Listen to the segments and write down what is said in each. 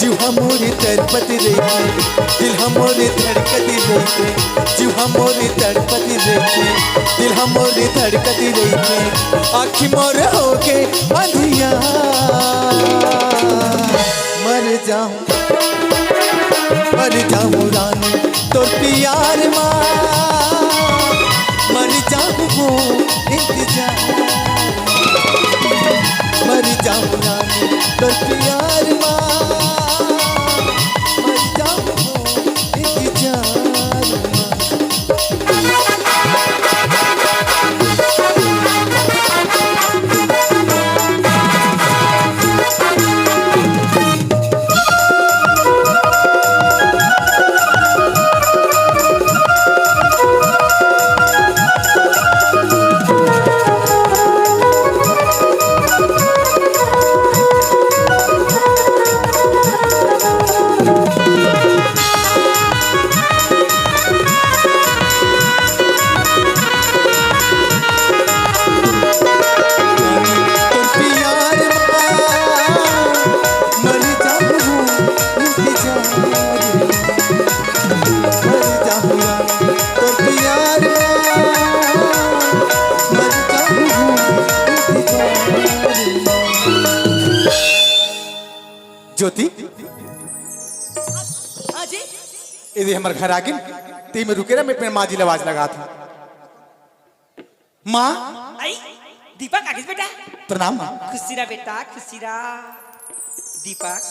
जीव हमोरी तड़पती रही दिल हमोरी धड़कती रही जीव हमोरी तड़पती रही दिल हमोरी धड़कती रही आँखी मोर होके अंधिया मर जाऊं रानी तोर प्यार माँ मर जाऊं वो इंतजार मर जाऊं रानी तोर प्यार माँ मर जाऊं वो इंतजार ज्योति हाँ जी यदि हमारे घर आगे ती में रुके ना मैं अपने माँ जी आवाज लगा था माँ आई दीपक आगे बेटा प्रणाम माँ खुशीरा बेटा खुशीरा दीपक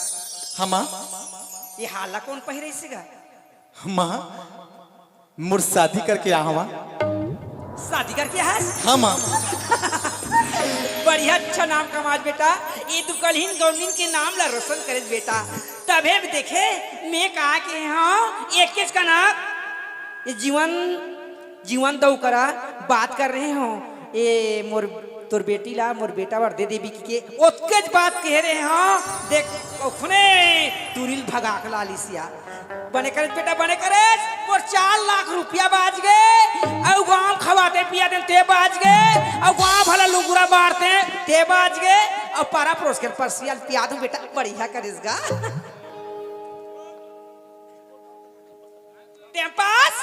हाँ माँ ये हाला कौन पहिरे सीगा माँ मुर शादी करके आ माँ शादी करके है हाँ माँ बढ़िया अच्छा नाम कमाज बेटा ये दुकलहीन गौनिन के नाम ला रोशन करे बेटा तबे भी देखे मैं कहा कि हाँ एक किस का नाम ये जीवन दो करा बात कर रहे हो ये मोर तोर बेटी ला मोर बेटा वर दे देवी के ओतकेज बात कह रहे हो देख ओखने तुरिल भगा के लालिसिया बने करे बेटा बने करे मोर 4 लाख रुपया बाज गए और गांव खवाते पिया दे ते बाज गए और गांव भला लुगुरा मारते ते बाज गए और पारा परोस के परसियल पिया दूं बेटा बढ़िया करेसगा ते पास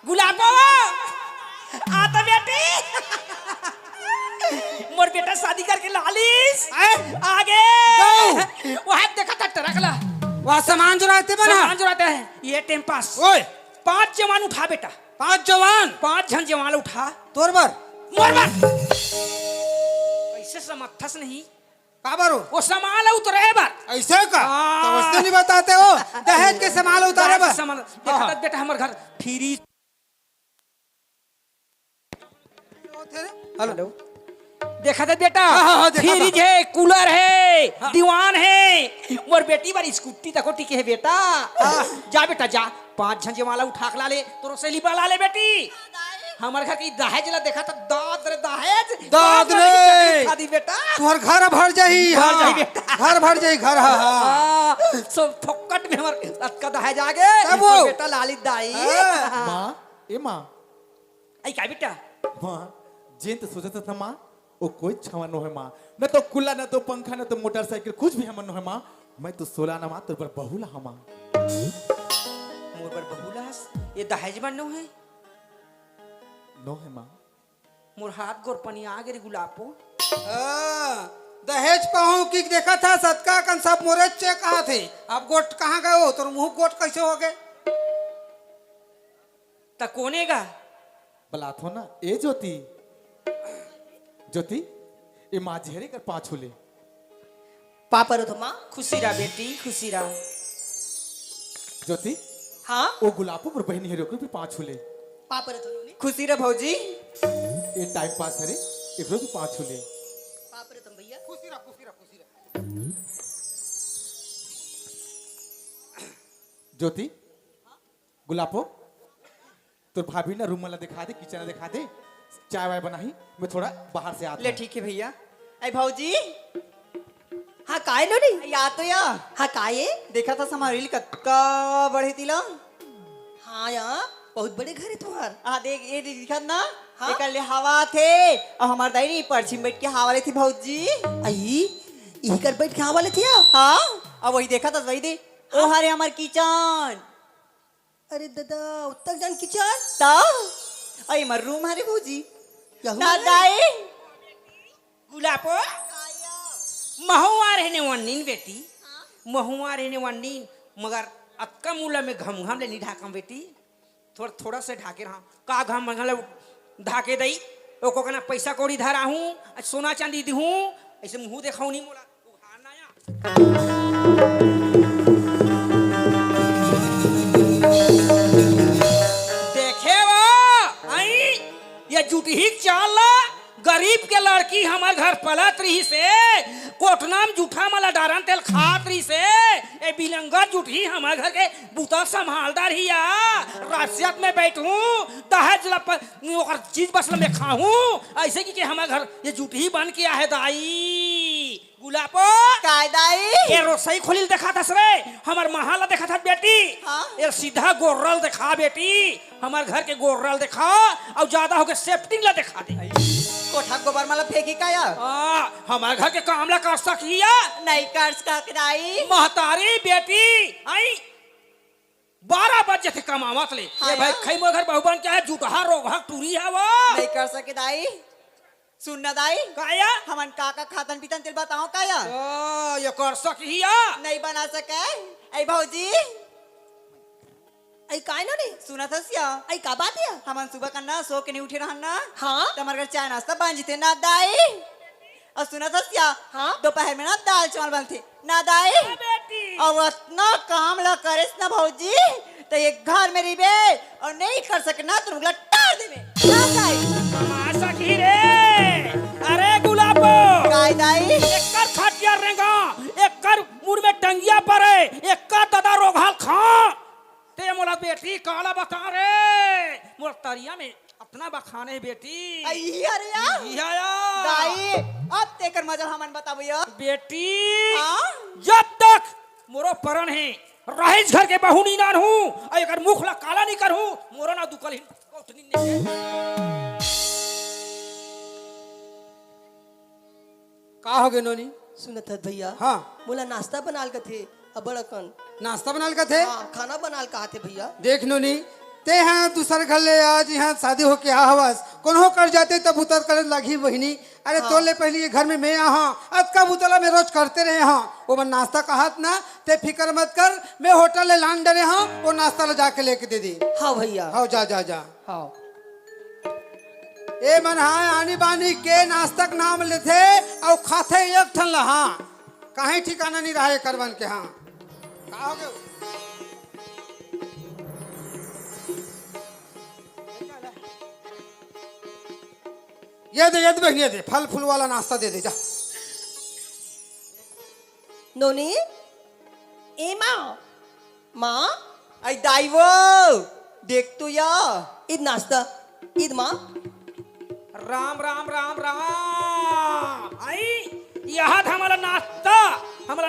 गुलाबो आता बेटी मोर बेटा शादी करके लालिस आगे वहां देखा था टरकला वहाँ सामान जुराते बना सामान जुराते हैं ये टाइम पास ओए 5 जवान उठा बेटा 5 जवान 5 जन जवान उठा तोर बर मोर बार कैसे समर्थस नहीं काबरो वो सामान उतरे बार ऐसे का तो उसने नहीं बताते हो दहेज के सामान उतारे बर सामान देखा बेटा हमारे घर फ्री हेलो देखा था बेटा हाँ, देखा था। फ्रिज है कूलर है दीवान है और बेटी बार स्कूटी तक टिके है बेटा जा बेटा जा 5 झंझे वाला उठा के ला ले तो सहेली ला ले बेटी हमारे घर की दहेज ला देखा था दहेज दाद रे शादी बेटा तोहर घर भर जाई भर जाई बेटा। घर भर जाई घर हां सब फोकट में हमारे का दहेज आ गए तब वो। बेटा लाली दाई माँ ए माँ आई क्या बेटा माँ जिन तो सोचा था माँ वो कोई छवा न है माँ न तो कुल्ला न तो पंखा न तो मोटरसाइकिल कुछ भी हमन न है माँ मैं तो सोला ना माँ तो पर बहुला हम माँ मोर पर बहुलास ये दहेज बनो है नो है माँ मोर हाथ गोर पनी आ गए गुलाबो दहेज पाऊं कि देखा था सदका कन सब मोरे चे कहा थे अब गोट कहाँ गए हो तो मुंह गोट कैसे हो गए त कोनेगा बलात हो ना ए ज्योति ज्योति ये माँ झेरे कर 5 हुले पापा रो तो माँ खुशी रहा बेटी खुशी रहा ज्योति हाँ वो गुलाबो पर बहनी है रोको भी 5 हुले पापा रो तो खुशी रहा भौजी ये टाइम पास है रे एक रोज 5 हुले पापा रो तुम भैया खुशी रहा ज्योति गुलाबो तो भाभी ना रूम वाला दिखा दे किचन दिखा दे चाय वाय बनाई मैं थोड़ा बाहर से आता ले ठीक है भैया ऐ भौजी हाँ काय लो नहीं या तो या हाँ काय देखा था समारील कत्का बड़े तिला हाँ यार बहुत बड़े घर है तुम्हार हाँ देख ये दिखा ना हाँ? एक ले हवा थे और हमारे दाई नहीं पर्ची बैठ के हवा ले थी भौजी आई यही कर बैठ के हवा ले थी हाँ अब वही देखा था वही दे ओ हरे हमार किचन अरे दादा उत्तर जान किचन ता अई मर रूम हरे भौजी क्या ना हुआ दाई गुलापो महुआ रहने वन्नीन बेटी महुआ रहने वन्नीन मगर अक्का मूला में घम घम ले नहीं ढाकम बेटी थोड़ा थोड़ा से ढाके रहा का घम मंगल ढाके दई ओको कना पैसा कौड़ी धरा हूँ सोना चांदी दी हूँ ऐसे मुंह देखाऊ नहीं मोला उघार ना या। देखे वो आई ये जुटही चाल गरीब के लड़की हमार घर पलत रही से कोटनाम जूठा माला डारन तेल खात रही से ए बिलंगर जुटही हमार घर के बुता संभालदार ही या रासियत में बैठूं दहेज ओकर चीज बसल में खाऊं ऐसे की हमार घर ये जुटही बन के है दाई गुलापो काय दाई ये रोसई खोलिल देखा था रे हमार महाला देखा था बेटी हाँ? ये सीधा गोरल दिखा बेटी हमार घर के गोरल दिखा और ज्यादा होके सेफ्टिंग ला दिखा दे कोठा गोबर माला फेंकी काया हमारे घर के कामला कर सकिया नहीं कर दाई महतारी बेटी आई 12 बजे थे कमावत ले ये भाई खई मोर घर बहुबन क्या है जुटहा रोगा टूरी है वो नहीं कर सके दाई सुनना दाई काया हमन काका खातन पीतन तेल बताओ काया ये कर सकिया नहीं बना सके ऐ भौजी आई काय ना नहीं सुना था सिया आई का बात है हमन सुबह करना सो के नहीं उठे रहन ना हाँ तुम्हारे घर चाय नाश्ता बन जीते ना दाई और सुना था सिया हाँ? दोपहर में ना दाल चावल बनते ना दाई बेटी और इतना काम ला करे ना भौजी तो ये घर में रिबे और नहीं कर सके ना तुम टार देवे ना दाई कमा सकी रे अरे गुलाबो काय दाई एक कर खटिया रेंगा एक कर मुड़ में टंगिया पड़े एक कर दादा रोघाल खा ते मोला बेटी काला बता रे मोर तरिया में अपना बखाने बेटी अरे यार दाई अब तेकर मजा हमन बताबो यार बेटी हाँ? जब तक मोरो परन है रहीस घर के बहू नी नान हूँ और अगर मुख ला काला नहीं कर हूँ मोरो ना दुकल कोठनी नहीं का हो गए नोनी सुनत है भैया हाँ बोला नाश्ता बनाल का थे अब बड़कन नाश्ता बनाल का थे हाँ खाना बनाल कहा थे भैया देख नोनी ते हैं दूसरे घर ले आज यहाँ शादी हो के हवास कौन कर जाते तब उतर कर लगी बहनी अरे हाँ। तो ले पहले ये घर में मैं यहाँ आज का उतला में रोज करते रहे हाँ वो मैं नाश्ता कहत ना ते फिक्र मत कर मैं होटल ले लान डरे हाँ वो नाश्ता ले जाके लेके दे दी हाँ भैया हाँ जा जा जा हाँ ए मन हाँ आनी बानी के नाश्ता के नाम लेते और खाते एक ठन ला हाँ कहीं ठिकाना नहीं रहा करवन के हाँ का हो गए ये दे बहन ये दे फल फूल वाला नाश्ता दे दे जा नोनी ए माँ माँ आई दाई वो देख तू या ईद नाश्ता ईद माँ राम राम राम राम आई यहाँ हमारा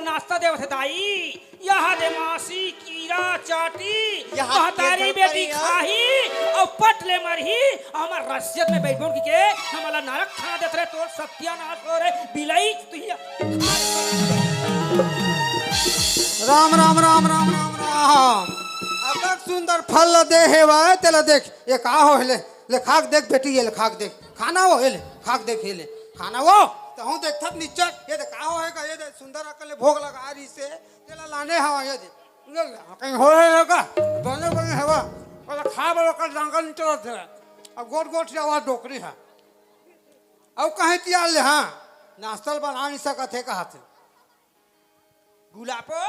नाश्ता देव थे दाई यहाँ दे मासी कीरा चाटी यहाँ महतारी के घर बेटी पर यहाँ। खाही और पटले मरही हमार रसियत में बैठों की के हमारा नरक खाना देते रहे तो सत्यानाश हो रहे बिलाई राम राम राम राम राम राम अगर सुंदर फल दे है वह तेला देख ये का हो ले ले खाक देख बेटी ये ले खाक देख खाना हो ले खाक देख ये ले खाना वो तो हूँ देख थक नीचे ये दे का होएगा ये दे सुंदर अकल भोग लगा रही से तेला लाने हवा ये दे ले ले कहीं होएगा बने बने हवा और खा बड़ो कर जंगल नीचे थे अब गोट गोट से आवाज डोकरी है अब कहीं तियार ले हाँ नाश्ता बना नहीं सका थे कहा थे गुलापो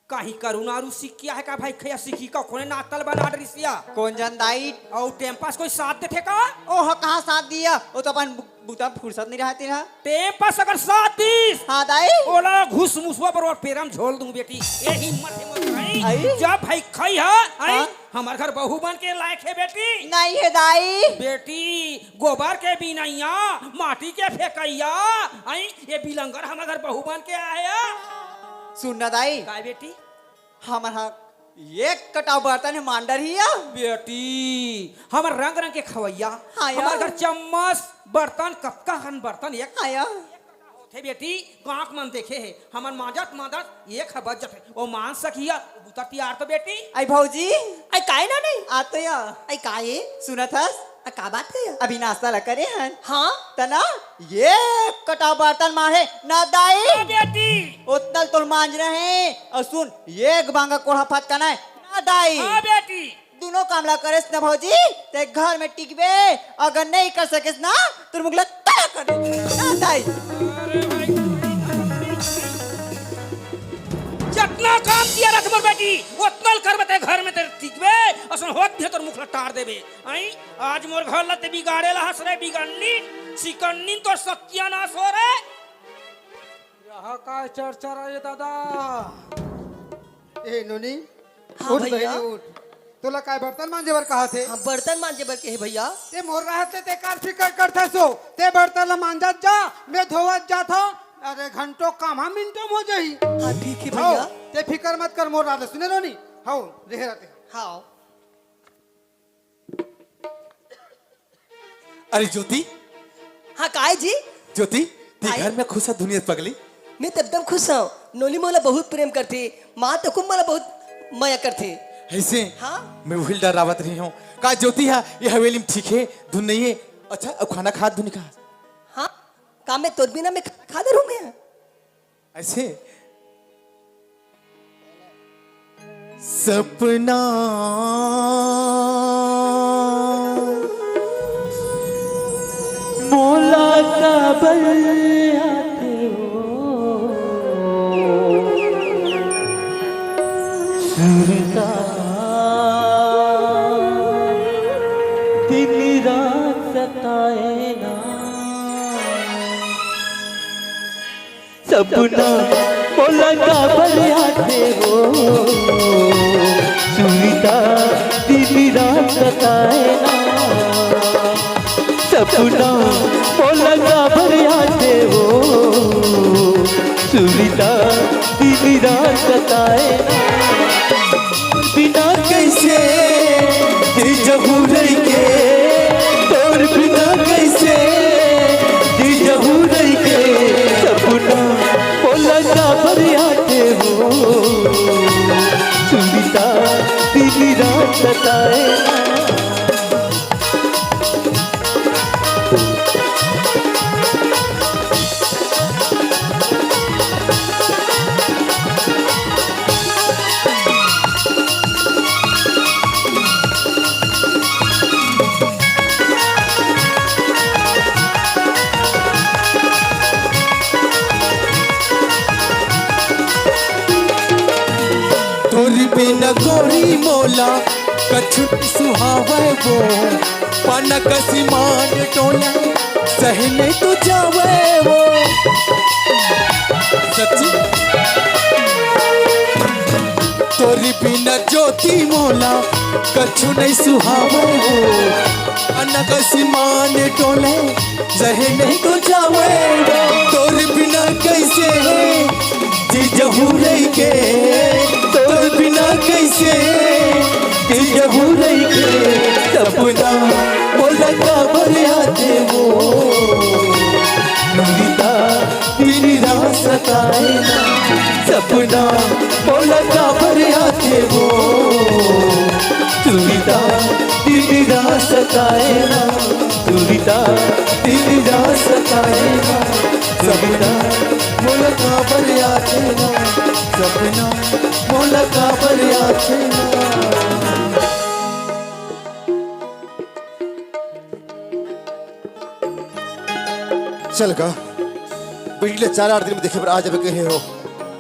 कहीं करुणारू सीख किया है का भाई खया सीखी का कोने नातल बना रिसिया कौन जन दाई और टेम्पास कोई साथ देते का ओह कहाँ साथ दिया वो तो अपन बुता फुर्सत नहीं रहती रहा टेम्पास अगर साथ दीस हाँ दाई ओला घुस मुसवा पर और पेरम झोल दूं बेटी ये हिम्मत हिम्मत आई? नहीं जब भाई खाई है आई हाँ? हमार घर बहू बन के लायक है बेटी नहीं है दाई बेटी गोबर के बिनैया माटी के फेंकैया आई ये बिलंगर हमार घर बहू बन के आया सुनना दाई काय बेटी हमारा एक कटाव बर्तन है मांडर ही या बेटी हमार रंग रंग के खवैया हाँ यार। हमार घर चम्मच बर्तन कपका हन बर्तन एक आया थे बेटी गाँक मन देखे है हमन मादत एक है बजट है वो मान सकिया बुता तैयार तो बेटी आई भौजी आई काहे ना नहीं आते या आई काहे सुनत हस आ का बात है अभी नाश्ता ला करे हन हाँ तना ये कटा बर्तन मारे ना दाई ओ बेटी उतल तो मांज रहे और सुन ये बांगा कोढ़ा फात का ना दाई हाँ बेटी दोनों काम ला करेस ना भौजी ते घर में टिकबे अगर नहीं कर सकेस ना तो मुगला तला कर दे ना दाई अरे भाई जितना काम किया रख मोर बेटी उतना कर बते घर में तेरे टिकबे असन होत भी तोर मुख लटार देबे आई आज मोर घर लते बिगाड़े ला हसरे बिगन्नी सिकन्नी तो सत्यानाश हो रे यहाँ का चर्चा रहे दादा ए नोनी हाँ उठ भैया। बहनी उठ तोला काय बर्तन मांजे बर कहा थे हाँ बर्तन मांजे बर के है भैया ते मोर रहते ते कार फिकर करता सो ते बर्तन ला मांजत जा मैं धोवत जात हूं अरे घंटों काम हम मिनटों हो जाई हाँ ठीक है हाओ, भैया ते फिकर मत कर मोर रात सुने रोनी हाउ रहे रहते हाँ अरे ज्योति हाँ काहे जी ज्योति ती आई? घर में खुश है दुनिया पगली मैं तो एकदम खुश हूँ नोनी मोला बहुत प्रेम करती माँ तो कुम मोला बहुत माया करती ऐसे हाँ मैं वही डरावत रही हूँ का ज्योति है ये हवेली में ठीक है धुन नहीं है अच्छा अब खाना खा धुन का हाँ काम में तोर बिना मैं खा दे मैं ऐसे सपना मोला काबर आते हो सुरता दिन रात सताए ना सपना मोला काबर आते हो सुरता दिन रात सताए ना सपना मोला काबर आते हो सुविधा दिन रात सताए बिना कैसे जबू रही के तोर बिना कैसे जबू रही के सपना मोला काबर आते हो सुविधा दिन रात सताए तोरी बिना गोरी मोला कछु सुहावे वो पाना कसी मान टोला सही नहीं तो जावे वो सच्ची तोरी बिना ज्योति मोला कछु नहीं सुहावे वो पाना कसी मान टोले सही नहीं तो जावे वो तोरी बिना कैसे जी जहू रही के तोर बिना कैसे जी जहू रही के सपना बोला काबर आते हो नंदिता तेरी रात सताए ना सपना बोला काबर आते हो सुविधा तेरी रात सताए ना सुविधा तेरी रात सताए ना सपना मोला काबर आते ना सपना मोला काबर आते ना चल का बेटी ले 4-8 दिन में देखे पर आ जावे कहे हो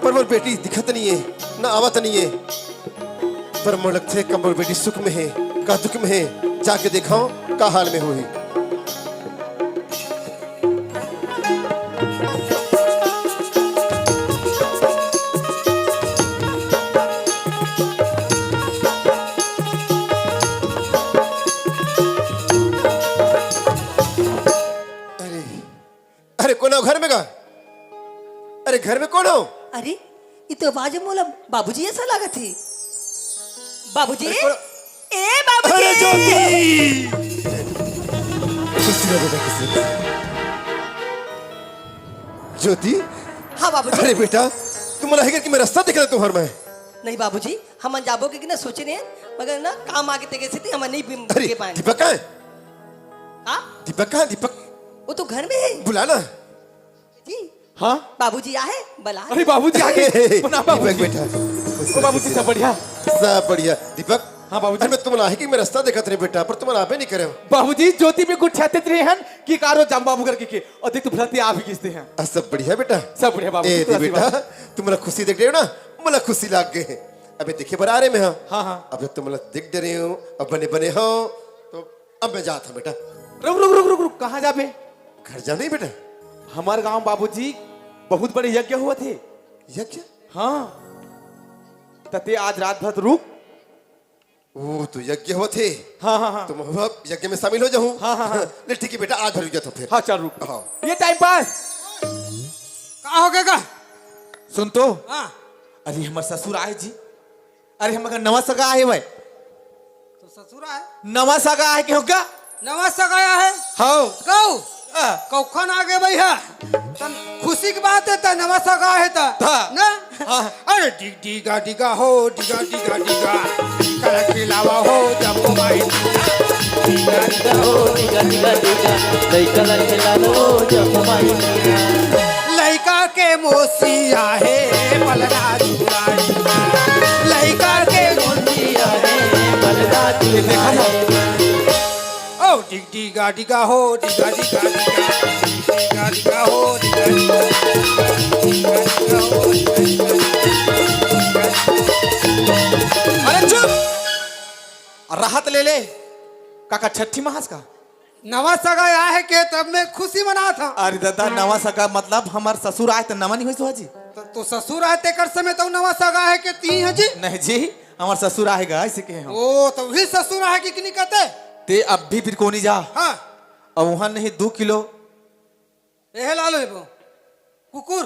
पर मोर बेटी दिखत नहीं है ना आवत नहीं है पर मोर लगते कम मोर बेटी सुख में है का दुख में है जाके दिखाओ का हाल में हुई अरे कौन हो घर में का अरे घर में कौन हो अरे ये तो आवाज मोला बाबूजी ऐसा लगा थी बाबूजी अरे कौन- ए बाबूजी अरे ज्योति खुशी ना बेटा खुशी ज्योति, हाँ बाबूजी। अरे बेटा तुम है कि मैं रास्ता दिख रहा तुम्हार में। नहीं बाबूजी, हम जाबो के ना सोचे नहीं, मगर ना काम आगे तक ऐसे थे, हम नहीं अरे के पाए। दीपक कहाँ है? हाँ दीपक कहाँ? दीपक वो तो घर में है बुलाना। जी। हाँ बाबूजी आए बला। अरे बाबूजी आगे बना दीपक बाबूजी। बेटा, ओ बाबूजी सब बढ़िया। सब बढ़िया। दीपक हाँ बाबूजी। अरे मैं तुम है कि मैं रास्ता देखा तेरे बेटा, पर तुम आबे नहीं करे हो। बाबूजी ज्योति में कुछ छाते रहे हैं कि कारो जाम बाबू करके के और देख तू भलती आप ही किसते हैं। सब बढ़िया बेटा, सब बढ़िया बाबूजी। ए तू ऐसी बेटा बात। तुम खुशी देख रहे हो ना, मला खुशी लाग गए। अबे देखे बना रहे में हाँ हाँ। अब तुम दिख रहे हो, अब बने बने हो तो अब मैं जाता बेटा। रुक रुक रुक रुक रुक, कहाँ जाबे? घर जा नहीं बेटा। हमारे गांव बाबूजी बहुत बड़े यज्ञ हुए थे। यज्ञ? हाँ तते आज रात भर रुक। वो तो यज्ञ हुआ थे। हाँ हाँ हाँ तुम अब यज्ञ में शामिल हो जाऊं। हाँ, हाँ, हाँ। ले ठीक है बेटा, आज भर गया तो फिर। हाँ चल रुक। हाँ। ये टाइम पास का हो गया? सुन तो। हाँ अरे हमारे ससुर आए जी। अरे हम अगर नवा सगा आए भाई, तो ससुर है, नवा सगा आए के होगा। नवा सगाया है। हाँ कौ कौखन आगे भैया तन खुशी की बात है त नवा सगा है त हाँ। ना। हाँ। अरे डिगा डिगा हो, डिगा डिगा डिगा कर खिलावा हो जब माई डिगा डिगा हो। लइका के मोसिया है पलना जुड़ाई, लइका के मोसिया है पलना जुड़ाई। ओ डिगा डिगा हो, डिगा डिगा डिगा डिगा डिगा हो, डिगा डिगा डिगा हो, अरे चुप। राहत ले ले काका, छठी मास का। नवा सगा आया है के तब मैं खुशी मना था। अरे दादा नवा सगा मतलब हमार ससुर आए तो नवा नहीं हुई जी। तो ससुर आए ते कर समय तो नवा सगा है के ती है जी। नहीं जी, हमार ससुर आएगा ऐसे कहे हम। ओ तो भी ससुर है कि नहीं कहते। ते अब भी फिर कोनी जा। हाँ और वहां नहीं 2 किलो एहे ला लो कुकुर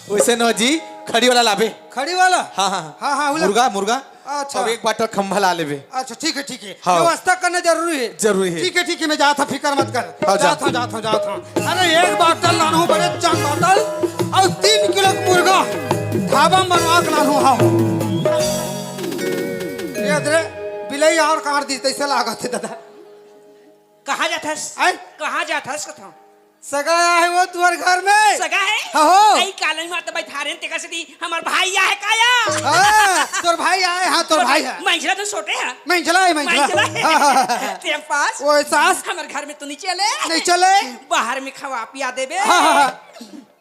वैसे न जी, खड़ी वाला लाबे। खड़ी वाला। हाँ हाँ हाँ हाँ उला। मुर्गा मुर्गा। अच्छा। अब एक बाटर खंभा ला लेबे। अच्छा ठीक है ठीक है, हाँ। व्यवस्था करना जरूरी है। जरूरी है। ठीक है मैं जाता, फिक्र मत कर। हाँ, जा। जाता। अरे एक बाटल लानू बड़े चांद बाटल और 3 किलो मुर्गा ढाबा में बनवा के लानू। हाँ ये दरे बिलई और काट दी तैसे लागत है दादा। कहाँ जाथस? आय? कहाँ जाथस कथा? सगाया है वो तुअर घर में। सगा है? हो। कई कालन में तो बैठारे तेका से दी हमार भाई है काया। हाँ, तोर भाई आए। हाँ तोर भाई है। मंझला तो छोटे है। मंझला है मंझला हाँ। तेरे पास वो सास हमारे घर में तो नहीं चले। नहीं चले। बाहर में खवा पिया देबे। हाँ।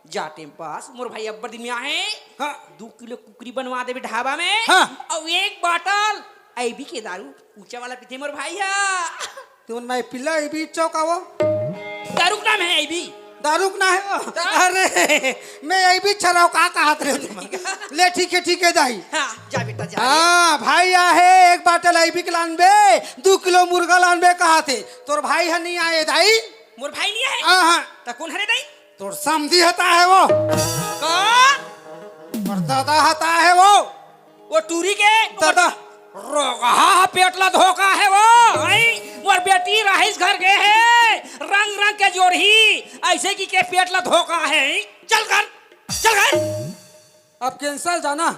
जा टेम पास मोर भाई अब्बर दिन में आए। हाँ। 2 किलो कुकरी बनवा देबे ढाबा में। हाँ। और एक बोतल ऐबी के दारू ऊंचा वाला पीते मोर भाई है। तुम मैं पिल्ला ये बीच चौका वो दारू का नाम है ऐबी। दारू ना है वो। अरे मैं ये भी छराव का हाथ रहे तुम। ले ठीक है दाई। हाँ जा बेटा जा। हाँ भाई आहे एक बाटल आई भी लान बे 2 किलो मुर्गा लान बे कहा थे तोर भाई है नहीं आए दाई। मोर भाई नहीं है। हाँ तो कौन हरे दाई? तोर समझी हता है वो। कौन? और दादा हता है वो टूरी के दादा रोगा पेटला धोखा है वो बेटी रहीस घर गए है रंग रंग के जोड़ी ऐसे की के पेटला धोखा है। चल घर। अब कैंसल जाना।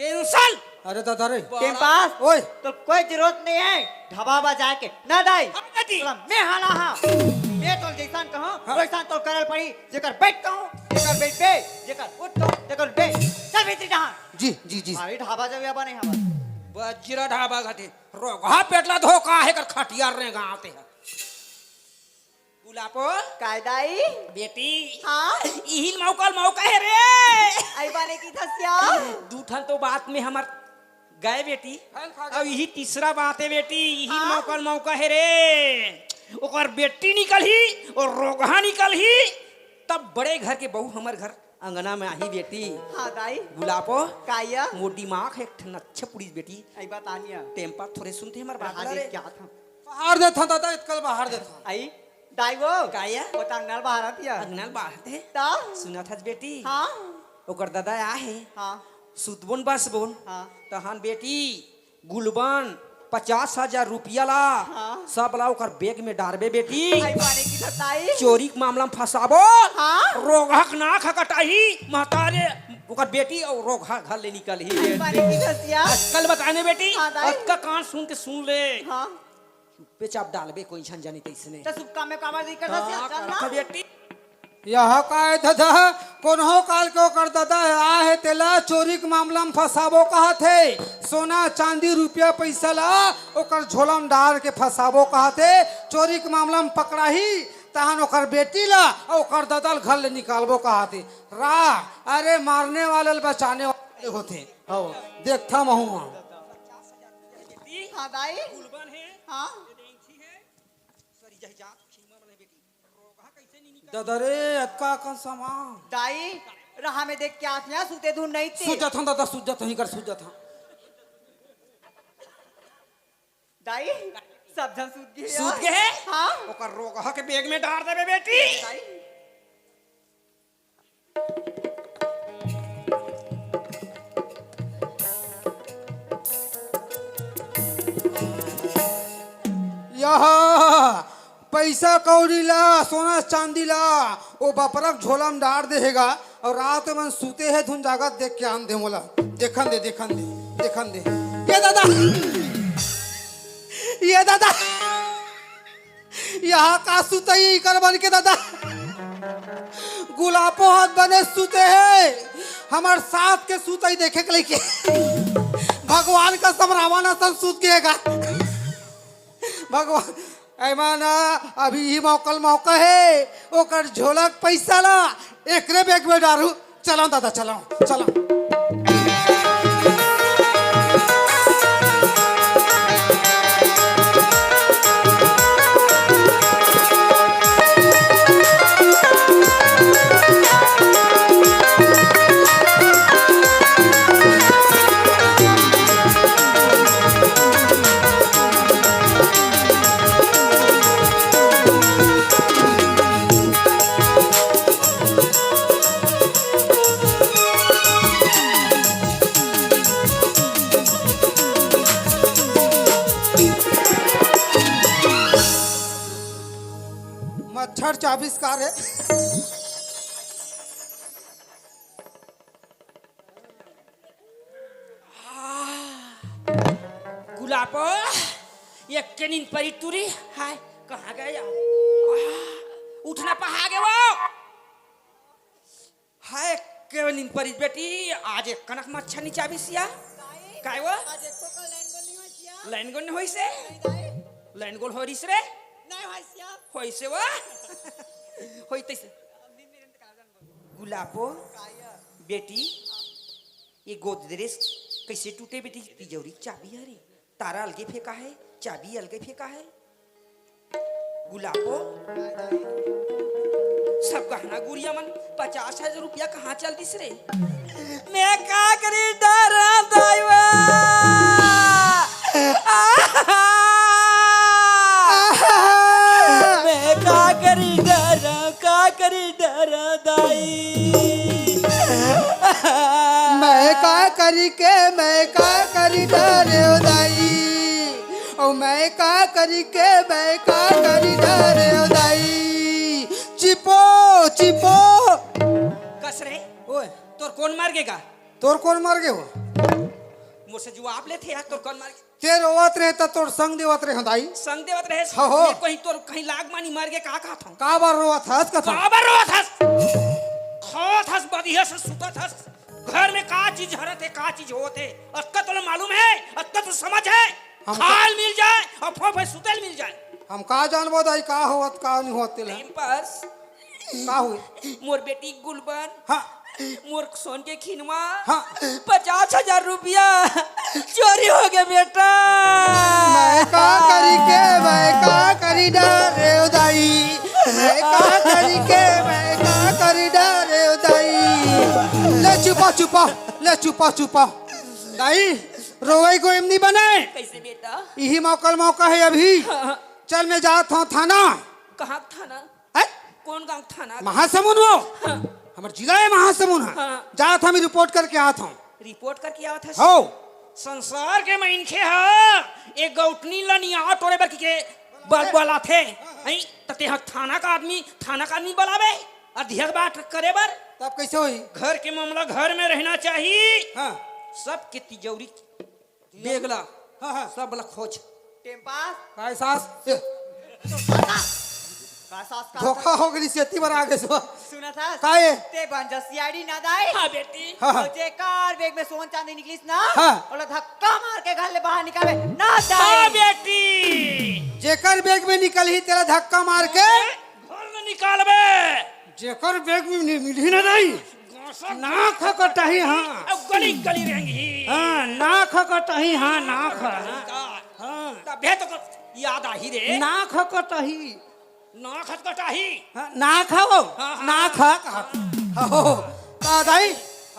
कैंसल? अरे दादा रे टेम पास ओए तो कोई जरूरत नहीं है ढाबा बजा के ना दाई। अब बेटी मैं हाना हाँ मैं तो जैसान कहो वैसान तो करल पड़ी जेकर बैठ कहूं जेकर बैठ पे जेकर उठ कहूं जेकर बैठ चल भीतर जहां जी भाई ढाबा जब या बने हमार बजरा ढाबा घाटे रोगा पेटला धोखा है कर खटियार रे गाते है। बुलापो कायदाई बेटी हाँ यही मौका है रे। आई बाने की धसिया दूठन तो बात में हमार गए बेटी अब यही तीसरा बात है बेटी यही हाँ? मौका है रे। ओकर बेटी निकल ही और रोगहा निकल ही तब बड़े घर के बहू हमार घर अंगना में आई बेटी। हाँ दाई बुलापो काया मोर दिमाग है एक अच्छा पुलिस बेटी आई बात आनिया टेम्पा थोड़े सुनते हमार बात हाँ रे। क्या था बाहर दे था दादा इतकल बाहर दे था। आई दाई वो काया वो तंगल बाहर आतिया अगनाल बात है ता सुना था बेटी हाँ ओकर दादा आ है हाँ सुतबोन बसबोन हाँ तहन बेटी गुलबन 50,000 रुपया ला सब ला ओकर बैग में डालबे बेटी आई बारे की धताई चोरी के मामला में फंसाबो हाँ? रोगहक ना खकटाही महतारे ओकर बेटी और रोगहा घर ले निकल ही आई बारे की धसिया कल बताने बेटी हाँ, दाई। उसका कान सुन के सुन ले हाँ पे चाप डालबे कोई छन जानी तैसने तो शुभ काम में कामर दी कर धसिया चल ना बेटी यह काय दादा कोनहो काल को कर दादा आ है तेला चोरी के मामला में फसाबो कहा थे सोना चांदी रुपया पैसा ला ओकर झोला में डाल के फसाबो कहा थे चोरी के मामला में पकड़ा ही तहन ओकर बेटी ला और ओकर दादा घर ले निकालबो कहा थे रा अरे मारने वाले बचाने वाले होते हो देखता महू हाँ दाई गुलबन है हाँ देंठी है सरी जह जा खीमा वाले बेटी रोगहा कैसे नहीं निकल दादा रे अक्का का सामान दाई रहा में देख के आसना सूते धुन नहीं थी सुजत हम दादा सुजत ही कर सुजत हम दाई सब जन सूत गए सूत के है हाँ ओकर रोगहा के बैग में डाल देबे बेटी दाई यह पैसा कौड़ी ला सोना चांदी ला वो बपरक झोला में डाल देगा और रात में सूते है धुन जागत देख के आन दे मोला देखन दे देखन दे देखन दे ये दादा यहाँ का सुतई कर बन के दादा गुलाबो हाथ बने सूते है हमार साथ के सुतई देखे के लेके भगवान का समरावाना सब सूत गएगा भगवान ऐमाना अभी ही मौका है ओकर झोलक पैसा ला एकरे बैग में डालू चलाओ दादा चलाओ चलाओ मच्छर 24 कार है गुलाबो ये केनिन परी तुरी हाय कहाँ गए उठना पहा गए वो हाय केनिन परी बेटी आज एक कनक मच्छर नीचा भी सिया काय वो आज एक तो लाइन गोल नहीं होइसिया लाइन गोल होई से दाई लाइन गोल होरिस रे नहीं होइसिया होई से वो होई तैसे गुलाबो बेटी ये गोदरेज कैसे टूटे बेटी तिजोरी चाबी है रे तारा अलगे फेंका है चाबी अलगे फेंका है गुलाबो सब गहना गुड़िया मन 50,000 रुपया कहाँ चल दिस रे मैं का करी डरा दाइवा मैं का करी डरा दाई मैं का करी के मैं का करी डरे उदाई ओ मैं का करी के मैं का करी डरे उदाई चिपो चिपो कस रे ओए तोर कौन मार गेगा तोर कौन मर गए हो मुझसे जवाब ले थे तोर कौन मार गे ते रोवत रहे तो तोर संग देवत रहे हदाई संग देवत रहे हाँ, हो। मैं कहीं तोर कहीं लाग मानी मार गे का कहत हूं का बार रोवत हस कथा बाबर रोत हस खात हस बदिया से सुतत हस घर में का चीज हरत है का चीज होत है अक्का तो मालूम है अक्का तो समझ है खाल मिल जाए और फोफे सुतल मिल जाए हम का जानबो दाई का होत का नहीं होत तेला टाइम पास का हुई मोर बेटी गुलबन हाँ मोर सोन के खिनवा हाँ। 50,000 रुपया चोरी हो गया बेटा मैं का करी के मैं का करी डरे उदाई मैं का करी के मैं का करी डरे उदाई ले चुपा चुपा ले चुपा चुपा नहीं रोई को एम नहीं बने कैसे बेटा यही मौका है अभी चल मैं जात हूँ थाना कहाँ थाना है? कौन गांव थाना महासमुंद वो हमारे जिला है महासमुंद हाँ। जात हम रिपोर्ट करके आत हूँ रिपोर्ट करके आवत हस हो संसार के mainखे ह एक गौटनी लनिया तोरे बर के बला थे हई तते ह थाना का आदमी बुलावे अधिक बात करे बर तब कैसे होई? घर के मामला घर में रहना चाहिए। हाँ सब के तिजौरी बेगला हाँ हाँ सब बला खोज टेम्पास काय सास का सास का धोखा हो गई सेती बार आगे सो सुना था काहे? ते बंजा सीआईडी ना दाई हाँ बेटी हाँ हाँ जे कार बैग में सोन चांदी निकलिस ना हाँ। ओला धक्का मार के घर ले बाहर निकाले ना हाँ दाई बेटी जेकर बैग में निकल ही तेरा धक्का मार के घर में निकालबे जेकर बैग में मिली ना नहीं नाक कटाही हाँ अब गली गली रहेंगी हाँ नाक कटाही हाँ नाक हाँ तबे तो याद आ ही रे नाक कटाही ना खटखटाही नाक हो हाँ, हाँ। नाक हो दादाई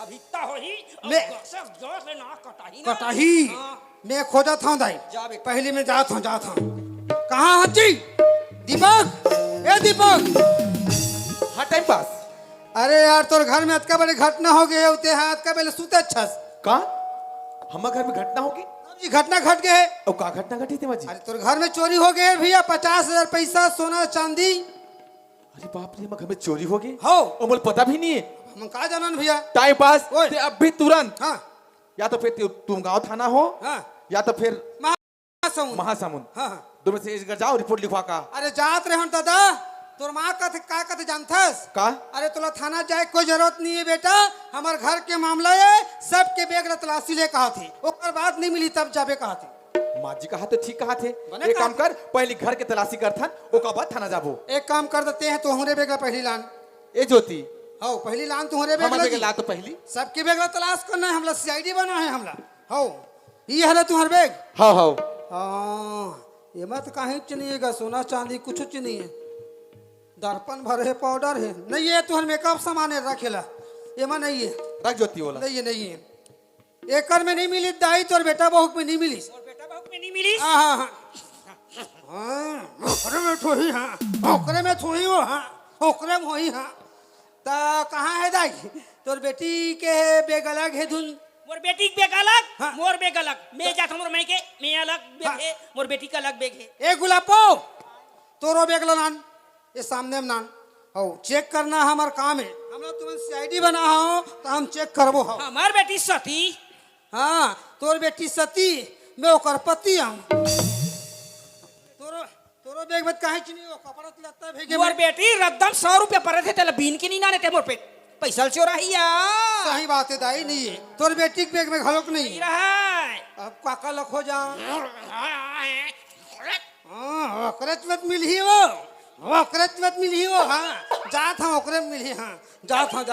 अभिता हो ही मैं- सब जोर से ना कटाही ना कटाही हाँ। मैं खोजा था दाई जा बेटा। पहले मैं जात हूँ कहाँ हची दीपक ए दीपक हाँ टाइम पास अरे यार तोर घर में अतका बड़े घटना हो गए उते हाथ का पहले सुते अच्छा का हमारे घर में घटना होगी जी घटना घट गए और का घटना घटी थी माजी? अरे तोर घर में चोरी हो गए भैया 50,000 पैसा सोना चांदी अरे बाप रे हमारे घर में चोरी होगी हो और मुझे पता भी नहीं है। हम का जानन भैया टाइम पास ओए। ते अब भी तुरंत हाँ या तो फिर तुम गांव थाना हो हाँ या तो फिर महासमुंद महासमुंद हाँ हाँ दोनों से एक जगह जाओ रिपोर्ट लिखवा का अरे जात रहे दादा तोर माँ का जानथस का अरे तोला थाना जाए कोई जरूरत नहीं है बेटा हमार घर के मामला है सबके बैग ला तलाशी ले कहा थे ओकर बाद नहीं मिली तब जाबे कहा थे माँ जी कहा तो ठीक कहा थे बने एक कहा काम कर पहले घर के तलाशी कर था ओका बाद थाना जाबो। एक काम कर देते हैं तुम्हारे बैग ला पहली लान ए ज्योति हो पहली लान तुम्हारे बैग हमारे ला ला तो पहली सबके बैग ला तलाश करना है हमला सीआईडी बना है हमला हो ये है तुम्हारे बैग हाँ हाँ हाँ ये मत कहीं चनिएगा सोना चांदी कुछ नहीं है दर्पण भर है पाउडर है नहीं है तुम्हारे मेकअप सामान है रखेला ये में नहीं है रख ज्योति बोला नहीं है एकड़ में नहीं मिली दाई तोर बेटा बहू में नहीं मिली और बेटा बहू में नहीं मिली हाँ हाँ हाँ ओकरे में थोड़ी हाँ ओकरे में थोड़ी हो हाँ ओकरे में होई हाँ ता कहाँ है दाई तोर बेटी के बेग अलग है धुन मोर बेटी के बेग अलग हाँ। मोर बेग अलग मैं जाता मोर मैं के मैं अलग बेग हाँ। है मोर बेटी का अलग बेग है ए गुलापो तोरो बेग लो नान ये सामने में नान हो चेक करना हमार काम है हम लोग तुम्हें सीआईडी बना हो तो हम चेक करबो हो हमार बेटी सती हाँ तोर बेटी सती मैं ओकर पति हम तोरो बैग में काहे चनी वो कपड़ा लत्ता भेगे मोर बेटी रद्दम 100 रुपया पड़े थे तेला बीन के नहीं नाने थे मोर पे पैसा चोराहिया सही बात है दाई नहीं है तोर बेटी के बैग में घलोक नहीं नहीं है रहा अब काका लखो जा है हाँ ओकरे मत मिली वो ओकरे मत मिली वो हाँ जात हाँ ओकरे में मिली हाँ जात हाँ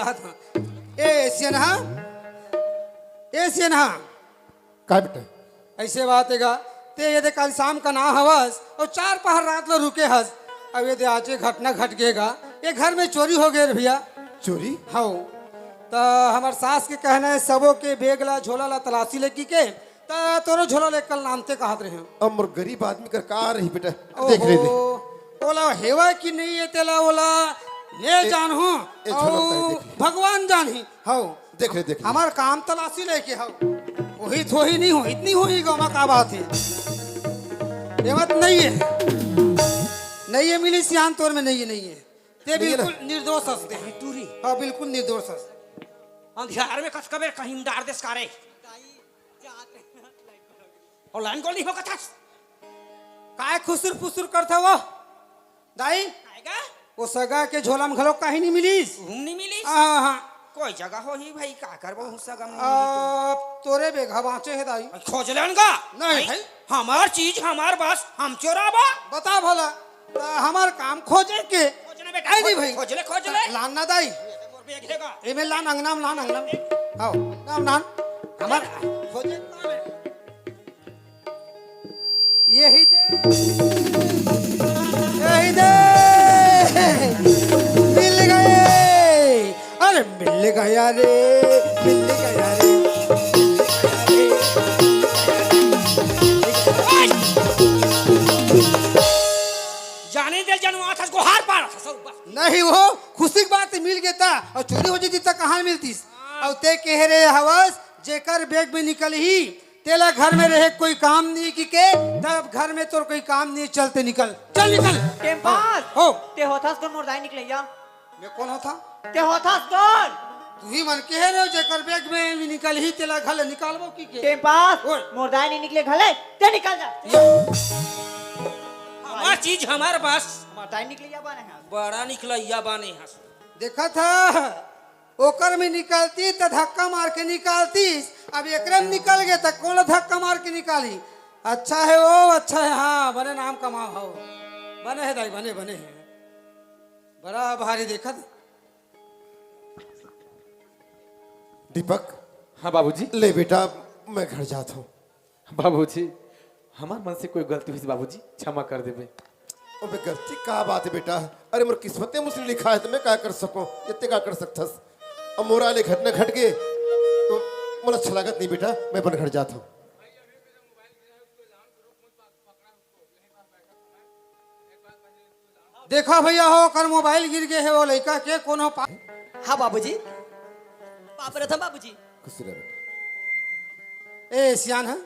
ए सियनहा ए सियनहा का बेटा ऐसे बात हैगा ते यदि कल शाम का ना हवस और 4 पहर रात लो रुके हस अब यदि आज ये घटना घट गएगा ये घर में चोरी हो गए रे भैया चोरी हाँ तो हमार सास के कहना है सबों के बेग ला झोला ला तलाशी लेकी के तो तोरो झोला ले कल नामते कहत रहे अब मोर गरीब आदमी कर का रही बेटा देख रहे दे ओला हेवा की नहीं है तेला ओला मैं जान हूँ ए झोला उतार, देख ले। भगवान जान ही हाँ देख रहे हमार काम तलाशी लेके हाँ वही थोड़ी नहीं हो इतनी हुई गौमा का बात है ये बात नहीं है मिली सियान तौर में नहीं है ते नहीं है ना? बिल्कुल निर्दोष हंसते हैं टूरी हाँ बिल्कुल निर्दोष हंस अंधियार में कस कबे कहीं डार देस कारे और लाइन गोल नहीं हो कथा काय खुसुर फुसुर करता वो दाई आएगा वो सगा के झोला में घलो काहे नहीं मिलीस घूम नहीं मिली हाँ हाँ कोई जगह हो ही भाई का करबो हुस्सा गम तोरे बेघा बाँचे है दाई खोज लेन का नहीं भाई। हमार चीज हमार बस हम चोराबा बता भला तो हमार काम खोजे के खोजना बेटा आई नहीं भाई खोज ले लान ना दाई मोर बेग देगा एमे लान अंगना में लान अंगना में आओ नाम नान हमार खोजे के काम है। यही दे मिल गए अरे मिल गया रे मिल गया रे जाने दे जनवा था को हार पार था सब बस नहीं वो खुशी की बात है, मिल गया था और चोरी हो जाती तक कहाँ मिलती और ते कह रहे हवस जेकर बैग में निकल ही तेला घर में रहे कोई काम नहीं की के तब घर में तोर कोई काम नहीं चलते निकल चल निकल टेम्पास हो ते होथास कौन मोर दाई निकले या मैं कौन होता ते होथास कौन तू ही मन के रे जेकर बैग में भी निकल ही तेला घल निकालबो की के टेम्पास ओए। मोर दाई नहीं निकले घले ते निकल जा हमार चीज हमार पास हमार दाई निकले या बाने है बड़ा निकलैया बाने हंस देखा था ओकर में निकलती तो धक्का मार के निकालती अब एकरम निकल गए तो कौन धक्का मार के निकाली अच्छा है वो अच्छा है हाँ बने नाम कमाओ हो बने है दाई बने बने है बड़ा भारी देखा था। दीपक हाँ बाबूजी। ले बेटा मैं घर जाता हूँ। बाबूजी हमार मन से कोई गलती हुई थी बाबूजी, क्षमा कर देवे। अबे गलती का बात है बेटा, अरे मोर किस्मत में मुझसे लिखा है तो मैं क्या कर सकूं, इतने क्या कर सकथस। अब मोरा ले घटना घट गए तो मुझे अच्छा लागत नहीं बेटा, मैं अपन घर जाता हूँ। देखा भैया हो कर मोबाइल गिर गए है वो लड़का के कौन हो हाँ बाबूजी। प्रथम बाबूजी। खुश रह बेटा। ए सियान है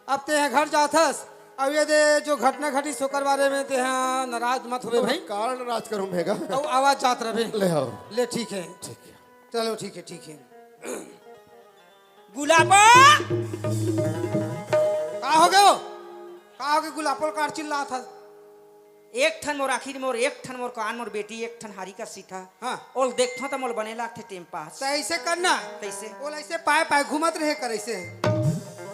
अब ते हैं घर जाथस अब ये दे जो घटना घटी सोकर बारे में ते हैं नाराज मत हुए भाई कारण राज करूँ मेगा तो आवाज जात रहे ले आओ। ले ठीक है ठीक है। चलो ठीक है ठीक है। गुलाबा का हो गए गुलापोल कार चिल्ला था एक ठन मोर आखिर मोर एक ठन मोर कान मोर बेटी एक ठन हारी का सीठा हाँ। और देखता तो मोर बने लागते टेम पास तो ऐसे करना कैसे बोल ऐसे पाए पाए घूमत रहे कर ऐसे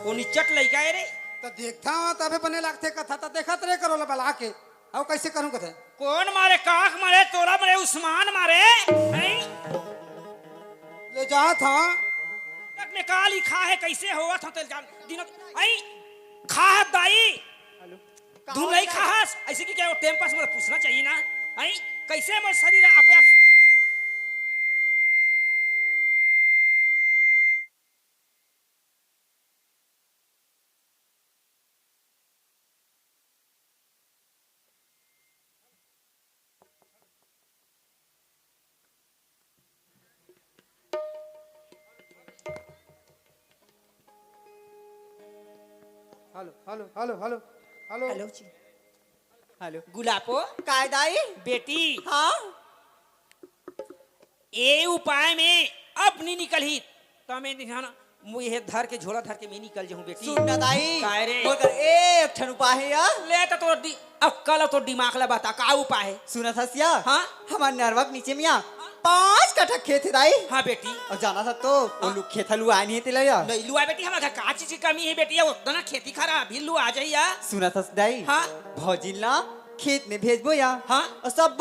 वो निचट लइका है रे तो देखता हूँ तबे बने लागते कथा तो देखत रहे करो बला के अब कैसे करूँ कथा कौन मारे काक मारे तोरा मारे उस्मान मारे हैं? ले जा था तक में का लिखा है कैसे होगा था तेल जान दिनों आई खा दाई तू नहीं खास ऐसे की क्या टेम पास मुझे पूछना चाहिए ना आई कैसे मोर शरीर आपे आप hello hello hello hello hello hello जी हेलो गुलाबो काय दाई बेटी हाँ ए उपाय में अब नहीं निकल ही तो मैं ध्यान मुझे धर के झोला धर के मैं निकल जाऊं बेटी सुन ना दाई काय रे? बोल कर एक ठन उपाय है या ले तो तोर दी अक्कल तो दिमाग ला बता का उपाय है सुना था सिया हाँ? हमारे नरवक नीचे में या 5 कट्ठा खेत है दाई हाँ बेटी और जाना था तो वो लोग खेत हलू आए नहीं है तेला या नहीं लुआ बेटी हमारे घर का चीज की कमी है बेटी उतना खेती खरा भी लू आ जाइया सुना था दाई हाँ? भौजिल ना खेत में भेजबो या हाँ? और सब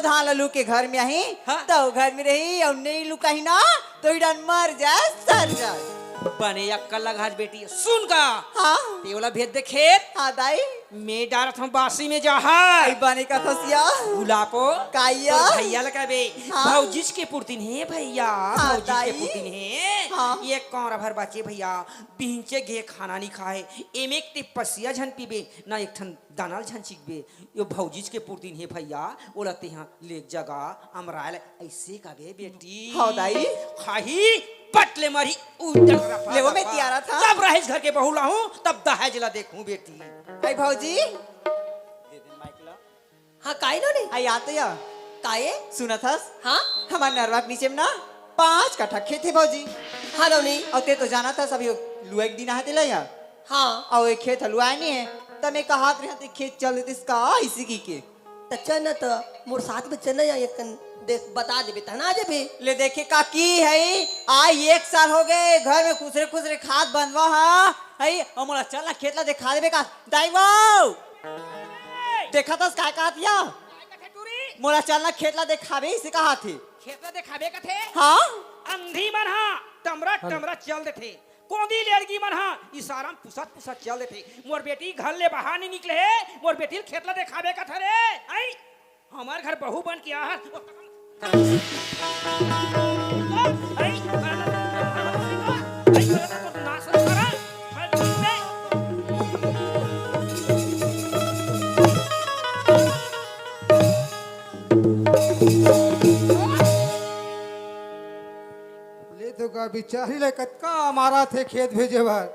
धान लल्लू के घर में आई हाँ? तो घर में रही और नहीं लुकाही ना तो इडन मर जाए सर जाए बने अक्कल लगा बेटी सुन का हाँ तेवला भेज दे खेत हाँ दाई मैं डारत हूँ बासी में जा आई बने का थसिया गुलाबो काइया तो भैया लगा बे हाँ? भौजिस के पुरतिन है भैया हाँ, भौजिस के दाई। पुरतिन है हाँ। ये कौन भर बचे भैया बिंचे घे खाना नहीं खाए एमेक ते पसिया झन पीबे ना एक ठन दानाल झन चिकबे यो भौजिस के पुरतिन है भैया ओलते यहाँ ले जगह अमराल ऐसे का बे बेटी हाँ, दाई। खाही पटले मरी उधर ले वो मैं तियारा था। तब रहेज घर के बहुला हूँ तब दहेज ला देखूं बेटी आई भौजी हाँ काहे ना नहीं आई आते या काहे सुना था हाँ हमारे नरवा के नीचे में ना 5 कट्ठा खेत है भौजी हाँ नौनी और ते तो जाना था सभी लुआ एक दिन आए तेला या हाँ और एक खेत हलुआ आए नहीं है तब मैं कहा कि खेत चल देते इसका इसी की के तो चल तो मोर साथ में चल या एक देख बता देबे तना आ जेबे ले देखे का की है आई 1 साल हो गए घर में खुसरे खुसरे खाद बनवा हा है और मोला चलना खेत ला दिखा देबे का दाई वाओ देखा था काय कहा थिया मोला चलना खेत ला दिखाबे इसे कहा थे खेत में देखाबे का थे हाँ अंधी मन हा टमरा टमरा चल देथे कोंदी लड़की मन हा इशारा पुसत पुसत चल देथे मोर बेटी घर ले बाहर नहीं निकले है मोर बेटी खेतला देखाबे का थरे आई हमार घर बहू बन के आहा आई नास करा ले तो का बिचारी ले कतका मारा थे खेत भेजे बार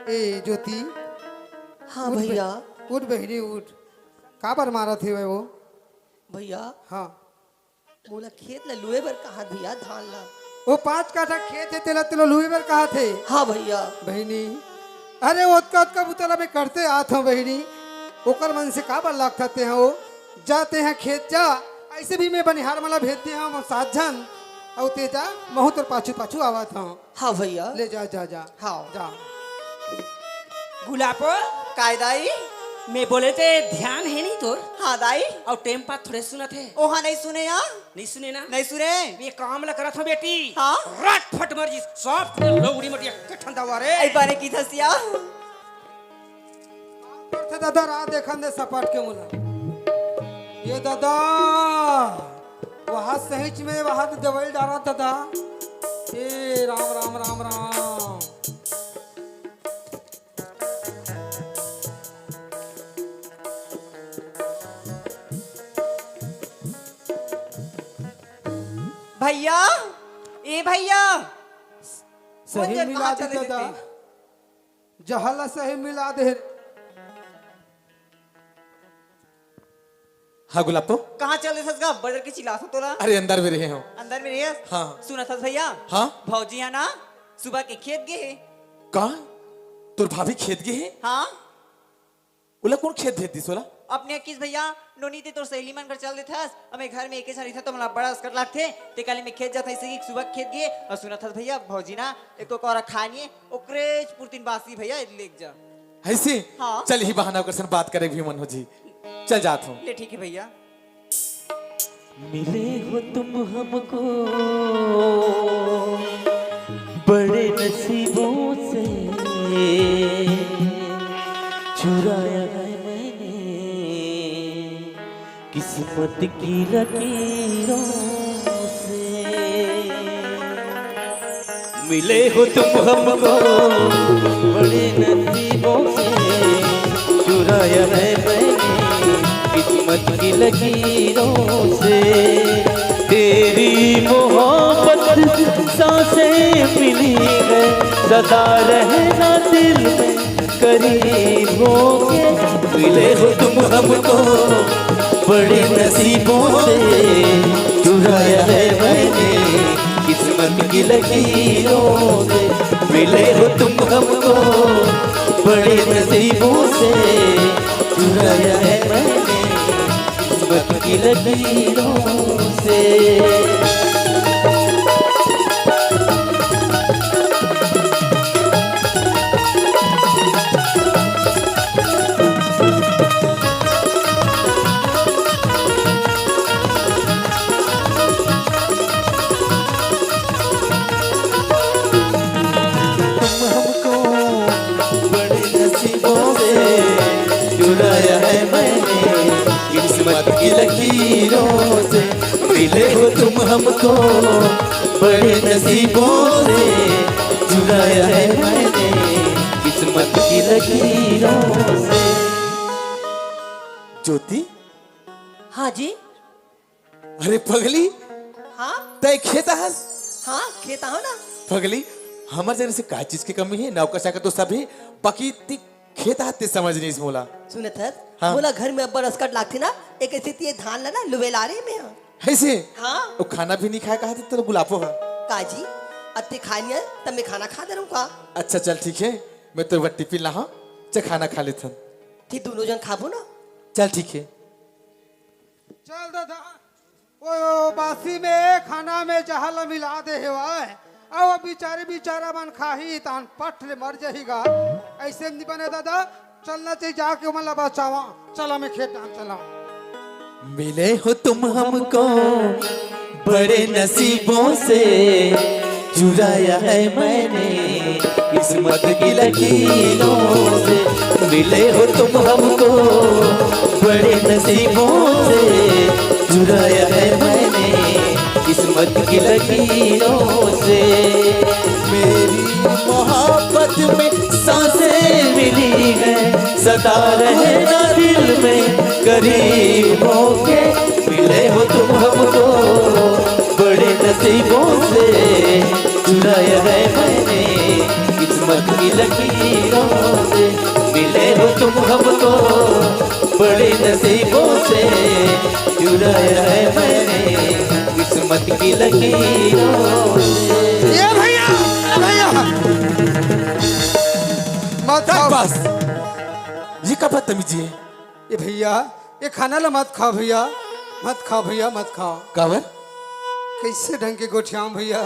ए ज्योति हाँ भैया। उठ बहनी उठ। का पर मारा थे वो? भैया हाँ मोला खेत ला लुए बर कहा भैया धान ला। वो 5 काठा खेत है तेला तेला लुई बर कहा थे हाँ भैया। बहनी। अरे ओतका बुतला में करते आत हूँ बहनी। ओकर मन से का बर लाग थे हैं वो जाते हैं खेत जा। ऐसे भी मैं बनिहार वाला भेजते हैं 7 जन और तेजा महू तो पाछू पाछू आवत हूँ। हाँ भैया। ले जा जा जा हाँ जा। गुलाबो कायदाई मैं बोले थे ध्यान है नहीं तोर हाँ दाई और टेम पास थोड़े सुना थे ओहा नहीं सुने या नहीं सुने ना नहीं सुने ये काम ला करा था बेटी हाँ? रात फट मर्जी सब लोगड़ी मटिया ठंडा हुआ रे आई बारे की थसिया थे दादा रात देखन दे सपाट के मुला। ये दादा वहाँ सहिच में वहाँ तो दवाई डाला दादा। ए राम राम राम राम। भैया ए भैया सही कौन मिला कहाँ दे चले दादा। जाते? जहला सही मिला दे। हाँ गुलाब तो कहाँ चले ससगा बजर के चिल्ला तोरा अरे अंदर में रहे हो। अंदर में रहिए हाँ। सुना था भैया हाँ भौजी है ना सुबह के खेत गए कहा तोर भाभी खेत गए है? हाँ उला कौन खेत भेज दी सोला? अपने किस भैया नोनी ते तोर सहेली मन कर चल देते हस हमें घर में एक सारी था तो मला बड़ा अस्कर लागते ते काली में खेत जाता इसे सुबह खेत गए और सुना था भैया भौजी ना एको कोरा खानिए ओकरे पुरतिन बासी भैया लेक जा ऐसे हाँ। चल ही बहाना कर बात करे भी मन हो जी चल जात हूँ। ले ठीक है भैया मिले हो तुम हमको बड़े नसीबों से चुराया है मैंने किस्मत की लकीरों से। मिले हो तुम हमको बड़े नसीबों से चुराया है मैंने किस्मत की लकीरों से। तेरी मोहब्बत सांसें मिली है सदा रहना दिल में करीब होके। मिले हो तुम हमको बड़े नसीबों से चुराया है मैंने किस्मत की लकीरों से। मिले हो तुम हमको बड़े नसीबों से चुराया है मैंने किस्मत की लकीरों से। चुराया है मैंने किस्मत की लकीरों से। मिले हो तुम हमको बड़े नसीबों से चुराया है मैंने किस्मत की लकीरों से। ज्योति हाँ जी। अरे पगली हाँ तय खेता हस हाँ खेता हो ना। पगली हमारे जगह से का चीज की कमी है नौकर चाकर तो सभी बाकी खेत हाथ समझ नहीं इस मोला। सुने थे हाँ। बोला घर में अब्बर अस्कट लागती ना एक ऐसी ये धान ला ना लुवेलारे में हाँ। ऐसे हाँ वो खाना भी नहीं खाया कहा था तो गुलाबो है। काजी अत्ते खानी है तब मैं खाना खा दे रहा हूँ का। अच्छा चल ठीक है मैं तो वह टिफिन ला चल खाना खा लेता ठीक दोनों जन खाबो ना। चल ठीक है। चल दादा ओ बासी में खाना में जहला मिला दे हेवा अब बेचारा मन खाही तान पट ले मर जाएगा। ऐसे नहीं बने दादा चलना चाहिए जाके मतलब बचावा। चला मैं खेत डाल चला। मिले हो तुम हमको बड़े नसीबों से चुराया है मैंने किस्मत की लकीरों से। मिले हो तुम हमको बड़े नसीबों से चुराया है मैंने किस्मत की लकीरों से। मेरी मोहब्बत में सांसें मिली है सदा रहना दिल में करीब होके। मिले हो तुम हमको बड़े नसीबों से चुराया है मैंने किस्मत की लकीरों नसीबों से चुराया है मैंने किस्मत की लकीरों से। ये भैया, भैया मत खाओ। बस ये क्या बदतमीजी है? ये भैया, ये खाना ला मत खाओ भैया, मत खाओ भैया, मत खाओ। कावर कैसे ढंग के गोठियाम भैया,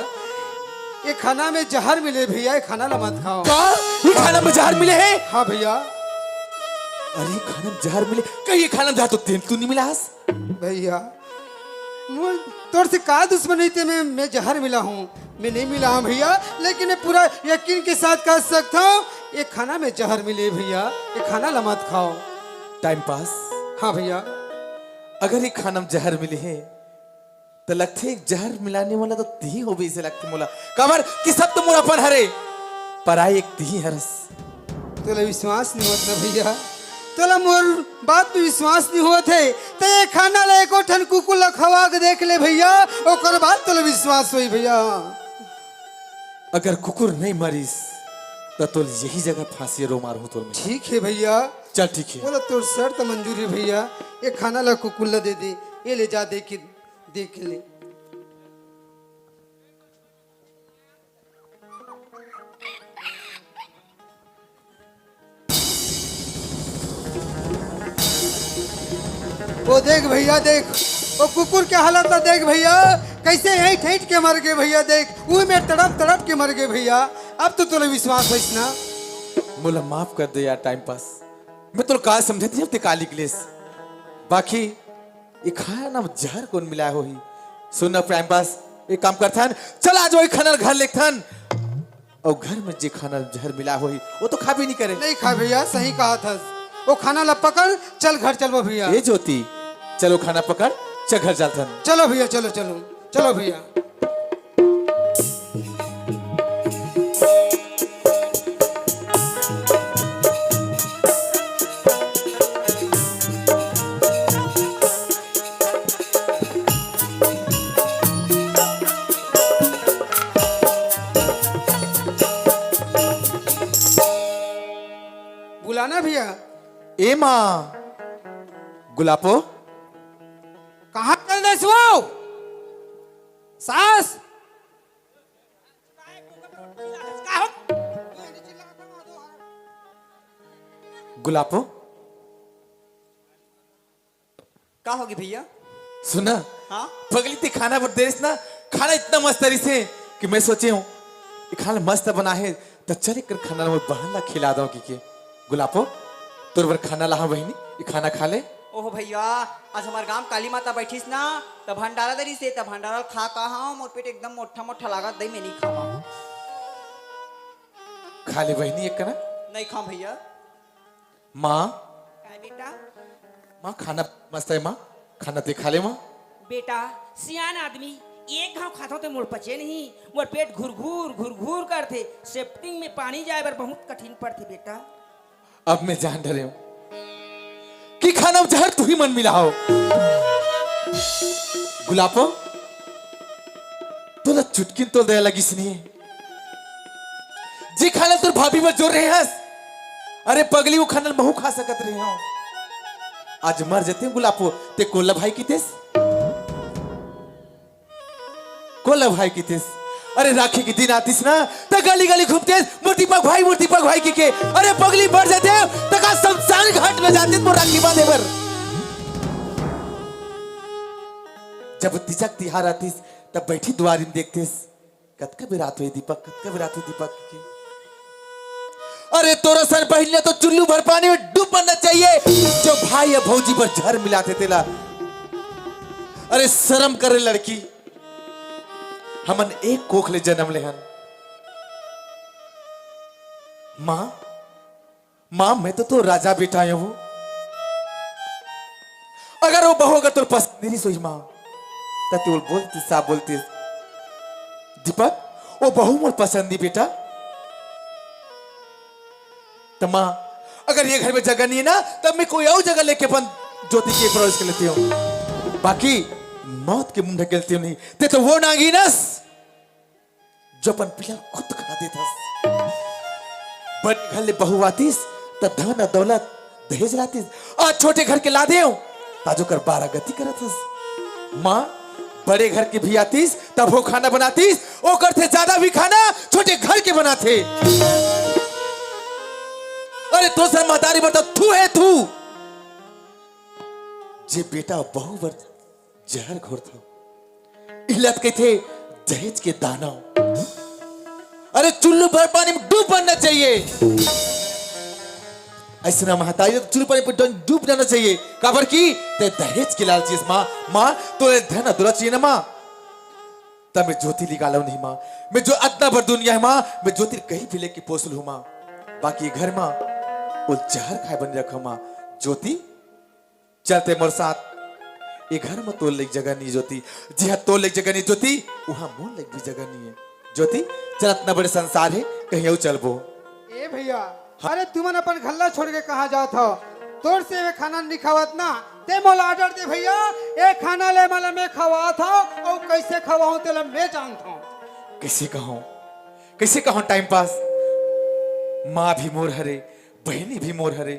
ये खाना में जहर मिले भैया, ये खाना ला मत खाओ। का ये खाना में जहर मिले है? हाँ भैया। अरे खाना में जहर मिले कहीं ये खाना में जहर तो तू नहीं मिला हस? भैया तोर से का दुश्मनी थे, मैं जहर मिला हूँ? मैं नहीं मिला हूँ भैया, लेकिन मैं पूरा यकीन के साथ कह सकता हूँ ये खाना में जहर मिले भैया, ये खाना ला मत खाओ। Time pass. हाँ भैया। अगर ये खाना में जहर मिले है तो लगते है जहर मिलाने वाला तो ती हो भी, इसे लगते मोला कावर कि सब तो मोरापन हरे पर आए एक ती हरस। तोला विश्वास नहीं होता भैया, तोला मोर बात पे विश्वास नहीं होत है तो ये खाना ला एको ठन कुकुर ला खवा के देख ले भैया, ओकर बाद तोला विश्वास होई भैया। अगर कुकुर नहीं मरीस तो तोल यही जगह फांसी रो मारू तोल में। ठीक है भैया, चल ठीक है। बोला तोर शर्त मंजूर है भैया, ये खाना ला कुकुर ला दे दे, ये ले जा देख ले। वो देख भैया, देख वो कुकुर के हालत ना देख भैया, कैसे यही ठेठ के मर गए भैया, देख वो में तड़प तड़प के मर गए भैया। अब तो तोले विश्वास है ना? मोला माफ कर दे यार टाइम पास, मैं तो का समझती हूँ ते काली क्लेस, बाकी ये खाया ना जहर कौन मिलाया हो ही। सुन टाइम पास एक काम करता है, चल आज वही खाना घर लेता और घर में जे खाना जहर मिला हो ही वो तो खा भी नहीं करे। नहीं खा भैया, सही कहा था। वो खाना ला पकड़, चल घर चलो भैया। ये ज्योति चलो खाना पकड़, चल घर चलता। चलो भैया, चलो चलो चलो भैया। बुलाना भैया। ए माँ गुलापो कहाँ चल रहे वो सास? गुलापो का होगी भैया? सुना हाँ पगली थी खाना पर देर ना, खाना इतना मस्त तरी से कि मैं सोचे हूँ ये खाना मस्त बना है तो चल कर खाना मैं बहन ला खिला दो कि गुलापो तोर बर खाना ला बहनी, ये खाना खा ले। ओहो भैया, आज हमारे गांव काली माता बैठीस ना, तब भंडारा दरी से, तब भंडारा खा कहा मोर पेट एकदम मोटा मोटा लागत, दही में नहीं खावा। खा ले बहनी एक ना। नहीं खा भैया। माँ काय बेटा? माँ खाना मस्त है माँ, खाना ते खा ले माँ। बेटा सियान आदमी एक घाव खाता तो मोर पचे नहीं, मोर पेट घुर करते, सेफ्टिंग में पानी जाए बर बहुत कठिन पड़ती बेटा। अब मैं जान डरे हूँ कि खाना में जहर तू ही मन मिला हो। गुलापो तो चुटकिन तो दया लगी स्नेह जी खाना तुर भाभी में जोर रहे हस। अरे पगली वो खाना बहु खा सकत रहे हो, आज मर जाते गुलापो ते कोल्ला भाई की तेस, कोल्ला भाई की तेस। अरे राखी के दिन आतीस ना तो गली गली घूमते मूर्ति पग भाई की अरे पगली बढ़ जाते तो का शमशान घाट में जाते तो राखी बांधे बर। जब तिजक तिहार आतीस तब बैठी द्वारी में देखते कतका भी रात हुई दीपक, कतका भी रात हुई दीपक की। अरे तोरा सर पहले तो चुल्लू भर पानी में डूब बनना चाहिए जो भाई या भौजी पर झर मिलाते तेला। अरे शर्म करे लड़की, हमन एक कोखले जन्म ले हन। माँ मैं तो राजा बेटा आया हूं, अगर वो बहू अगर तो पसंद नहीं सोई माँ तो बोलती साफ बोलती दीपक वो बहू मोर पसंद बेटा। तो माँ अगर ये घर में जगह नहीं है ना तब मैं कोई और जगह लेके अपन ज्योति के प्रवेश कर लेती हूँ, बाकी मौत के मुंह ढकेलती हूँ नहीं ते तो वो नागिनस जो अपन पिया खुद खा देता। बड़े घर ले बहू आतीस तो धन और दौलत दहेज लातीस, आज छोटे घर के लादे हूँ ताजो कर 12 गति करत हस। माँ बड़े घर के भी आतीस तब वो खाना बनातीस, ओ करते ज्यादा भी खाना छोटे घर के बनाते। अरे तो सर महतारी बता तू है तू जे बेटा बहु बर जहर घोर था इलत के थे दहेज के दाना। अरे चुल्लू भर पानी में डूब बनना चाहिए, ऐसे ना महतारी तो चुल्लू पानी पर डूब जाना चाहिए। काबर की ते दहेज के लालची माँ, माँ तो धन अधूरा चाहिए ना माँ। तब मैं ज्योति निकाला नहीं माँ, मैं जो अतना भर दुनिया है माँ, मैं ज्योति कहीं भी लेके पोसल हूँ माँ। बाकी घर माँ वो जहर खाए बन रखो माँ। ज्योति चलते मोर साथ ये घर में तोल लेक जगह नहीं ज्योति, जी हाँ तोल लेक जगह नहीं ज्योति, वहां मोल लेक भी जगह नहीं है ज्योति। चल इतना बड़े संसार है कहीं और चल बो। ए भैया अरे तुमन अपन घल्ला छोड़ के कहाँ जात हो? तोर से वे खाना नहीं खावत ना, ते मोला ऑर्डर दे भैया ए खाना ले मला मैं खवात हो और कैसे खवाऊं तेला मैं जानता हूं। कैसे कहूं टाइम पास। माँ भी मोर हरे, बहनी भी मोर हरे,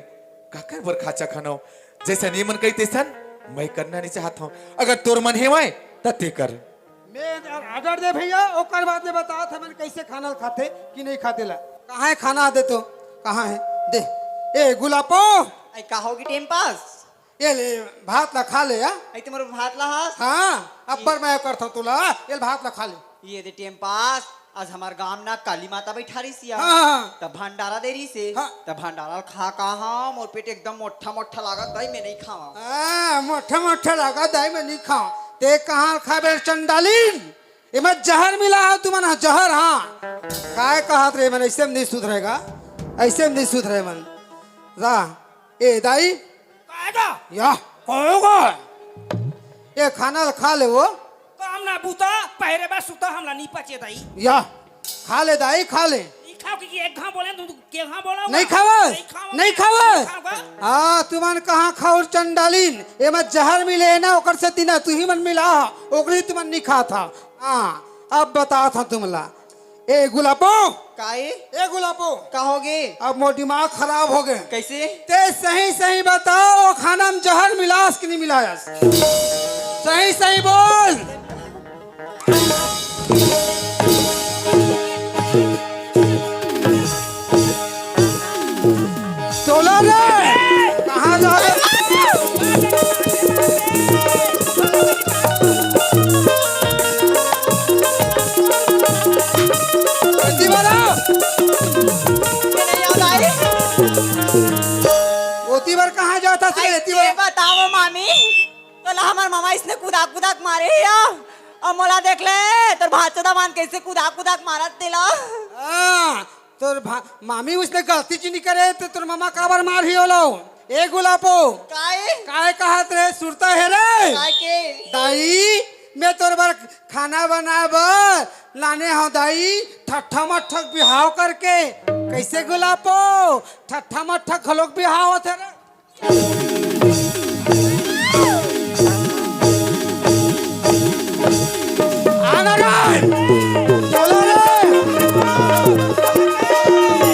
काकर बर खाचा खानो जैसा नहीं मन कही तैसन मैं करना नहीं चाहता हूँ। अगर तोर मन है मैं ते कर। मैं ऑर्डर दे भैया ओकर बाद में बता था मैंने कैसे खाना खाते कि नहीं खाते ला। कहाँ है खाना दे तो कहाँ है दे। ए गुलापो आई का होगी टाइम पास? ये ले भात ला खा ले या। आई तुम्हारे भात ला हास? हाँ अब्बर मैं करता हूँ तुला ये भात ला खा ले। ये दे टाइम पास आज हमार गांव ना काली माता बैठा रही सिया। हाँ। तब भंडारा दे रही से। हाँ। तब भंडारा खा कहा मोर पेट एकदम मोटा मोटा लागत भाई मैं नहीं खावा। मोटा मोटा लगा दाई में नहीं खाओ ते कहाँ खाबे चंडालीन ये मैं जहर मिला है तुम्हारा जहर। हाँ काय कहा रे मन ऐसे में नहीं सुधरेगा, ऐसे में नहीं सुधरे मन रा ए दाई कायदा या कहोगा ये खाना खा ले वो काम ना बूता पहरे बा सुता हमला नहीं पचे दाई या खा ले दाई खा ले। नहीं खाओ कि एक घा बोले तुम के घा बोला नहीं खावस नहीं खावस। हाँ तुमन कहाँ खाओ चंडालीन ये मत जहर मिले ना ओकर से तीना तू ही मन मिला ओकरी तुमन नहीं खा था। हाँ अब बता था तुमला ए गुलाबो काई ए गुलाबो कहोगे? अब मोर दिमाग खराब हो गए। कैसे? ते सही सही बताओ खाना में जहर मिलास कि नहीं मिलायस? सही सही बोल। तोला रे कहाँ जा रहे? जल्दी बोलो। नहीं याद आई? ओती बार कहाँ जाता था? आई ये बताओ मामी तो ला हमार मामा इसने कुदाक कुदाक मारे या और मोला देख ले तोर भाचोदा मान कैसे कुदाक कुदाक मारत दिला। तोर मामी उसने गलती चीनी करे तो तोर मामा काबर मार ही होलो। ए गुलापो काई काय कहत रे सुरता है रे काई के दाई मैं तोर बार खाना बनाबर लाने हो दाई ठट्ठा मट्ठक बिहाव करके। कैसे गुलापो ठट्ठा मट्ठक खलोक बिहाव होते रे? आना रे चलो रे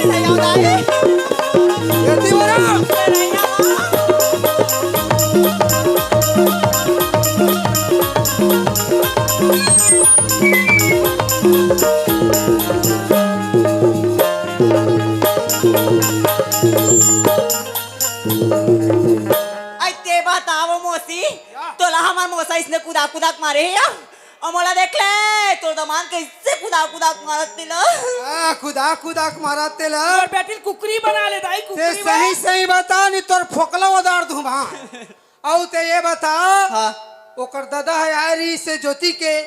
नहीं याद आई? जल्दी बोलो। आई ते बताओ मोसी तो ला हमार मोसा इसने कुदाक कुदाक मारे या और मोला देख ले तोर दमान कैसे कुदाक कुदाक मारत दिला। खुदा खुदा मारा तेल और बेटी कुकरी बना ले दाई ते कुकरी सही सही बता नहीं तोर फोकला उदार दूं भा। औ ते ये बता हाँ। ओकर दादा है आयरी से ज्योति के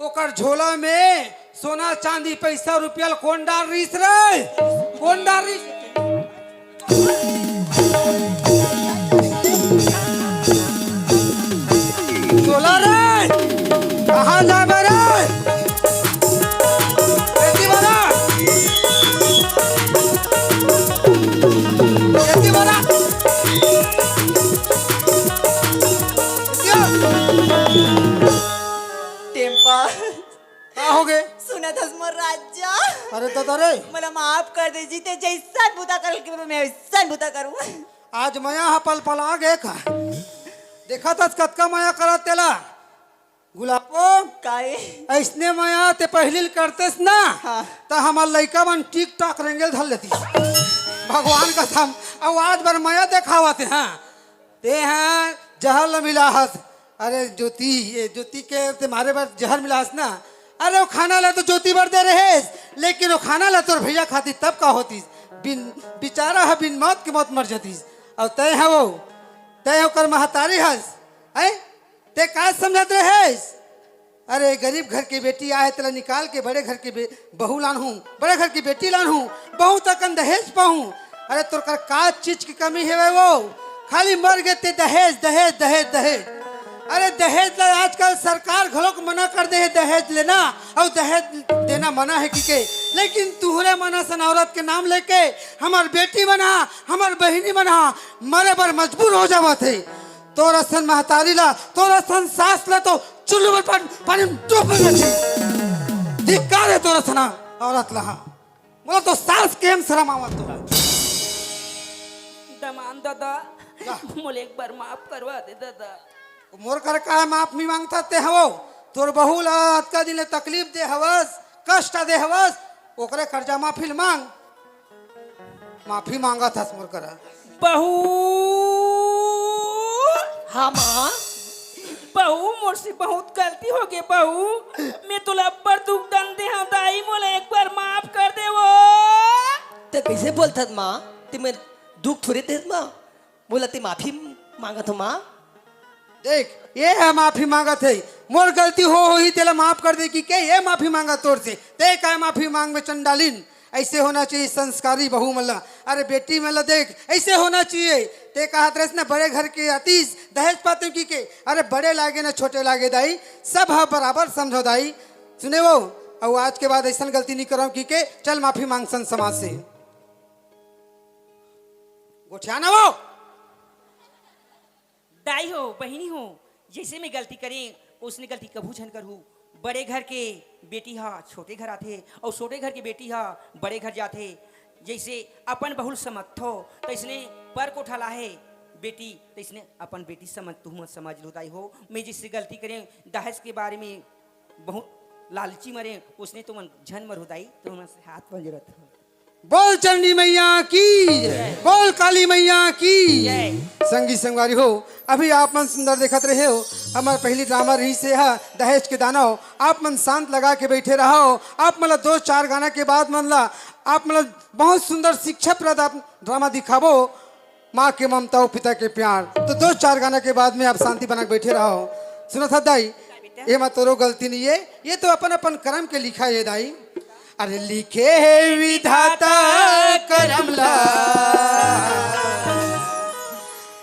ओकर झोला में सोना चांदी पैसा रुपया कौन डाल रहीस रे? कौन डाल रहीस? झोला रे कहाँ जा रे? बेटी बना बेटी बना टेम्पा क्या हो गए? सुना था मोर राजा अरे दादा रे मला माफ कर दे जीते जैसा बुता कर मैं वैसा बुता करूं। आज मैं यहाँ पल पल आ गए का देखा था कतका माया करा तेला गुलाबो काहे ऐसने माया ते पहले करतेस ना हाँ। तो हमार लड़का मन टिक टाक रेंगल धर लेती भगवान का थाम अब आज बार माया देखावा थे हाँ ते हैं जहर ल मिला हस अरे ज्योति ये ज्योति के तुम्हारे बार जहर मिला हस ना अरे वो खाना ला तो ज्योति भर दे रहे लेकिन वो खाना ला तो भैया खाती तब का होती बिन बेचारा है बिन मौत की मौत मर जाती और तय है वो तय होकर महतारी हस है ते का समझत रहे अरे गरीब घर की बेटी आए तेला निकाल के बड़े घर की बहू लान हूँ बड़े घर की बेटी लान हूँ बहू तक दहेज पाऊँ अरे तोर कर का चीज की कमी है वो खाली मर गए ते दहेज दहेज दहेज दहेज अरे दहेज आजकल सरकार घलोक मना कर दे है दहेज लेना और दहेज देना मना है कि लेकिन तुहरे मना सन औरत के नाम लेके हमार बेटी बना हमार बहिनी बना मरे पर मजबूर हो जावा थे तोरा सन महतारी ला तोरा सन सास ला तो चुल्लू पर पानी डूब गई धिक्कार है तोरा सना औरत ला बोला तो सास के हम शर्म आवत तो दमान दादा मोले एक बार माफ करवा दे दादा मोर कर का माफ मी मांगता ते हवो तोर बहू ला अतका दिन तकलीफ दे हवस कष्ट दे हवस ओकरे कर्जा माफी मांग माफी मांगा था मोर कर बहू हाँ माँ बहू मुझसे बहुत गलती हो गई बहू मैं तुला पर दुख दन दे हाँ दाई मोले एक बार माफ कर दे वो ते कैसे बोलतात माँ ते मैं दुख थोड़े देत माँ बोला ते माफी मांगत हो माँ देख ये है माफी मांगा थे मोर गलती हो ही तेला माफ कर दे कि के ये माफी मांगा तोर से ते का माफी मांग में चंडालिन ऐसे होना चाहिए संस्कारी बहू मल्ला अरे बेटी मल्ला देख ऐसे होना चाहिए ते कहा ड्रेस ना बड़े घर के अतीस दहेज पाते की के अरे बड़े लागे ना छोटे लागे दाई सब है बराबर समझो दाई सुने वो और आज के बाद ऐसा गलती नहीं करो की के चल माफी मांग सन समाज से गोठियाना वो दाई हो बहिनी हो जैसे मैं गलती करें उसने गलती कभू झन करू बड़े घर के बेटी हा छोटे घर आते और छोटे घर की बेटी हा बड़े घर जाते जैसे अपन बहुल समझ हो तो इसने पर को ठला है बेटी तो इसने अपन बेटी समझ तू मत समझ लो दाई हो मैं जिससे गलती करें दहेज के बारे में बहुत लालची मरे उसने तो मन झन मर होदाई तो मन से हाथ पर जरूरत हो बोल चंडी मैया की बोल काली मैया की जय। संगी संगवारी हो अभी आप मन सुंदर देखत रहे हो हमार पहली ड्रामा रही से है दहेज के दाना हो आप मन शांत लगा के बैठे रहो आप मतलब 2-4 गाना के बाद मन ला आप मतलब बहुत सुंदर शिक्षाप्रद आप ड्रामा दिखावो माँ के ममता और पिता के प्यार तो 2-4 गाना के बाद में आप शांति बना के बैठे रहो सुनो था दाई ये मत तोरो गलती नहीं है ये तो अपन अपन कर्म के लिखा है दाई अरे लिखे है विधाता करमला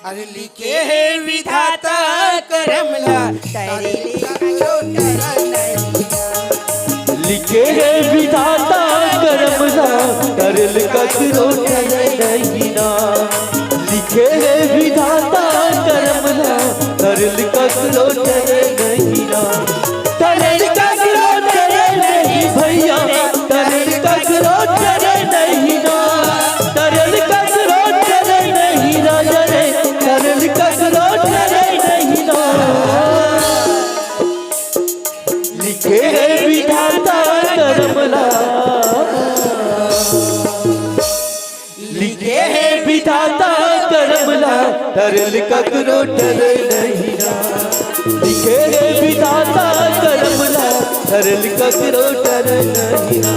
अरे लिखे है विधाता करमला लिखे है विधाता करमला करल ककरो नहीं ना लिखे है विधाता करमला करल ककरो नहीं ना करल ककरो नहीं भैया करल ककरो नहीं ना करल ककरो नहीं राजा रे करल ककरो नहीं ना लिखे है विधाता करमला लिखे है विधाता करमला तरल ककरो नहीं ना लिखे है विधाता करमला तरल ककरो नहीं ना